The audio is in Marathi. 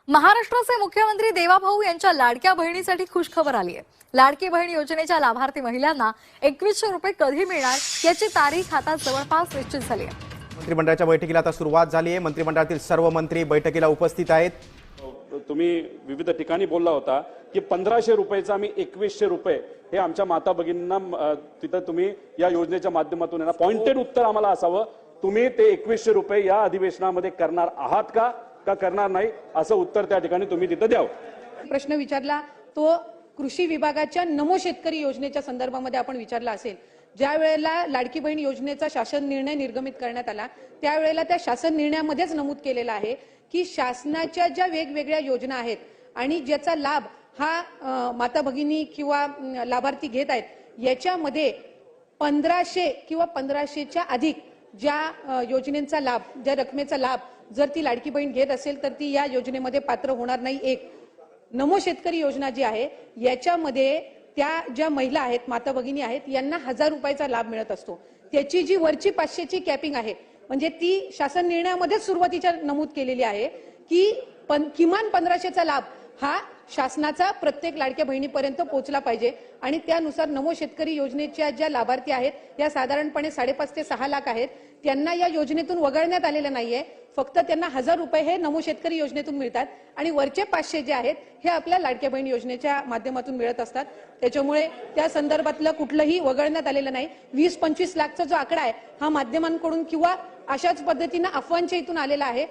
महाराष्ट्राचे मुख्यमंत्री देवाभाऊ यांच्या लाडक्या बहिणीसाठी खुशखबर आली आहे। लाडकी बहीण योजनेच्या लाभार्थी महिलांना 2100 रुपये कधी मिळणार याची तारीख आता जवळपास निश्चित झाली आहे। मंत्रिमंडळाच्या बैठकीला आता सुरुवात झाली आहे। मंत्रिमंडळातील सर्व मंत्री बैठकीला उपस्थित आहेत। तुम्ही विविध ठिकाणी बोलला होता की 1500 रुपयाचा आम्ही 2100 रुपये हे आमच्या माता भगिनींना तिथं तुम्ही या योजनेच्या माध्यमातून ना पॉइंटेड उत्तर आम्हाला असावं, तुम्ही ते 2100 रुपये या अधिवेशनामध्ये करणार आहात का करणार नाही असं उत्तर त्या ठिकाणी तुम्ही तिथं द्यावं। प्रश्न विचारला तो कृषी विभागाच्या नमो शेतकरी योजनेच्या संदर्भामध्ये आपण विचारला असेल। ज्या वेळेला लाडकी बहीण योजनेचा शासन निर्णय निर्गमित करण्यात आला त्यावेळेला त्या शासन निर्णयामध्येच नमूद केलेलं आहे की शासनाच्या ज्या वेगवेगळ्या योजना आहेत आणि ज्याचा लाभ हा माता भगिनी किंवा लाभार्थी घेत आहेत याच्यामध्ये 1500 किंवा 1500च्या अधिक ज्या योजनेचा लाभ, ज्या रकमेचा लाभ जर ती लाडकी बहीण घेत असेल तर ती या योजनेमध्ये पात्र होणार नाही। एक नमो शेतकरी योजना जी आहे याच्यामध्ये त्या ज्या महिला आहेत, माता भगिनी आहेत, यांना 1000 रुपयाचा लाभ मिळत असतो। त्याची जी वरची 500ची कॅपिंग आहे म्हणजे ती शासन निर्णयामध्ये सुरुवातीच्या नमूद केलेली आहे की किमान 1500चा लाभ हा शासनाचा प्रत्येक लाडक्या बहिणीपर्यंत पोहोचला पाहिजे आणि त्यानुसार नमो शेतकरी योजनेच्या ज्या लाभार्थी आहेत या साधारणपणे 5.5 ते 6 लाख आहेत। त्यांना या योजनेतून वगळण्यात आलेलं नाहीये, फक्त त्यांना 1000 रुपये हे नमो शेतकरी योजनेतून मिळतात आणि वरचे 500 जे आहेत हे आपल्या लाडक्या बहीण योजनेच्या माध्यमातून मिळत असतात। त्याच्यामुळे त्या संदर्भातलं कुठलंही वगळण्यात आलेलं नाही। 20-25 लाखचा जो आकडा आहे हा माध्यमांकडून किंवा अशाच पद्धतीने अफवांच्या इथून आलेला आहे।